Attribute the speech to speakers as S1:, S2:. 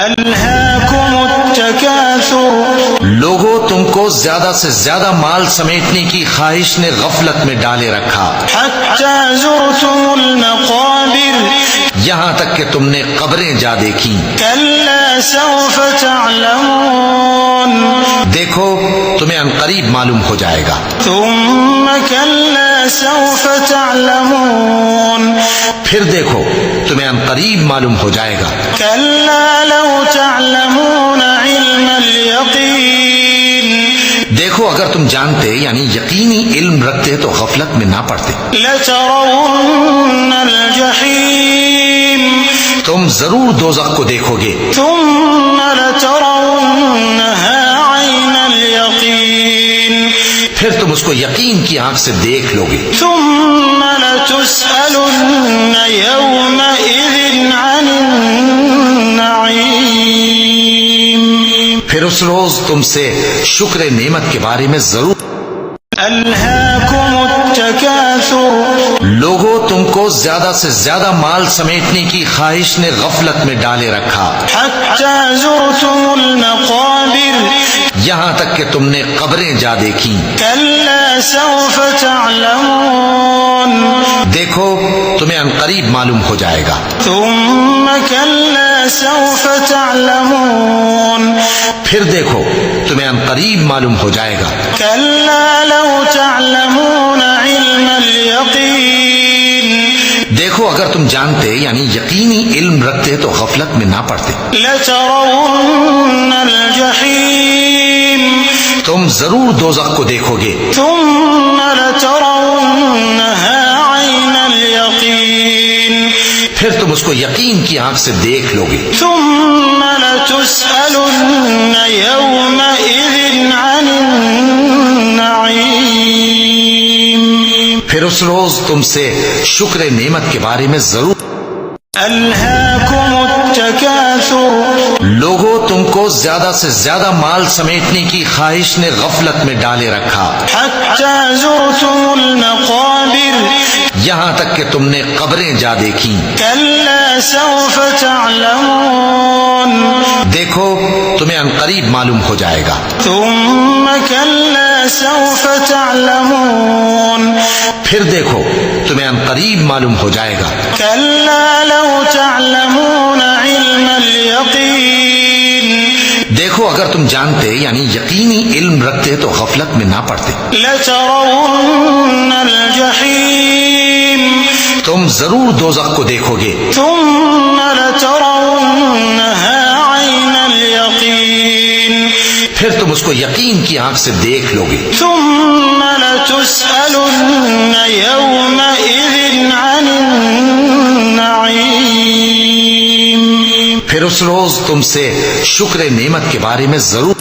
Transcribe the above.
S1: ألهاكم التكاثر
S2: لوگوں تم کو زیادہ سے زیادہ مال سمیٹنے کی خواہش نے غفلت میں ڈالے رکھا،
S1: حتى زرتم المقابر
S2: یہاں تک کہ تم نے قبریں جا دیکھی۔
S1: كلا سوف تعلمون
S2: دیکھو تمہیں عنقریب معلوم ہو جائے گا۔
S1: ثم كلا سوف تعلمون
S2: پھر دیکھو تمہیں عنقریب معلوم ہو جائے گا۔
S1: كلا لو تعلمون علم اليقين
S2: دیکھو اگر تم جانتے یعنی یقینی علم رکھتے تو غفلت میں نہ پڑتے،
S1: لترون الجحيم
S2: تم ضرور دوزخ کو دیکھو گے،
S1: ثم لترونها عين اليقين
S2: پھر تم اس کو یقین کی آنکھ سے دیکھ لو گے،
S1: ثم لتسألن يومئذ عن النعيم
S2: پھر اس روز تم سے شکر نعمت کے بارے میں ضرور۔
S1: ألهاكم التكاثر
S2: لوگوں تم کو زیادہ سے زیادہ مال سمیٹنے کی خواہش نے غفلت میں ڈالے رکھا،
S1: حتى زرتم المقابر
S2: یہاں تک کہ تم نے قبریں جا دیکھی۔
S1: كلا سوف تعلمون
S2: دیکھو تمہیں عنقریب معلوم ہو جائے گا۔
S1: ثم كلا سوف تعلمون
S2: پھر دیکھو تمہیں عنقریب معلوم ہو جائے گا۔
S1: كلا لو تعلمون علم اليقين
S2: دیکھو اگر تم جانتے یعنی یقینی علم رکھتے تو غفلت میں نہ پڑتے،
S1: لترون الجحيم
S2: تم ضرور دوزخ کو دیکھو گے،
S1: ثم لترونها عين اليقين
S2: پھر تم اس کو یقین کی آنکھ سے دیکھ لو گے،
S1: ثم لتسألن يومئذ عن النعيم
S2: پھر اس روز تم سے شکر نعمت کے بارے میں ضرور۔
S1: ألهاكم التكاثر
S2: لوگوں تم کو زیادہ سے زیادہ مال سمیٹنے کی خواہش نے غفلت میں ڈالے رکھا،
S1: حتى زرتم المقابر
S2: یہاں تک کہ تم نے قبریں جا دیکھی۔
S1: كلا سوف تعلمون
S2: دیکھو تمہیں عنقریب معلوم ہو جائے گا۔
S1: ثم كلا سوف تعلمون
S2: پھر دیکھو تمہیں عنقریب معلوم ہو جائے گا۔
S1: كلا لو تعلمون علم اليقين
S2: دیکھو اگر تم جانتے یعنی یقینی علم رکھتے تو غفلت میں نہ پڑتے،
S1: لترون الجحيم
S2: تم ضرور دوزخ کو دیکھو گے،
S1: ثم لترونها عين اليقين
S2: پھر تم اس کو یقین کی آنکھ سے دیکھ لو گے،
S1: ثم لتسألن يومئذ عن النعيم
S2: پھر اس روز تم سے شکر نعمت کے بارے میں ضرور۔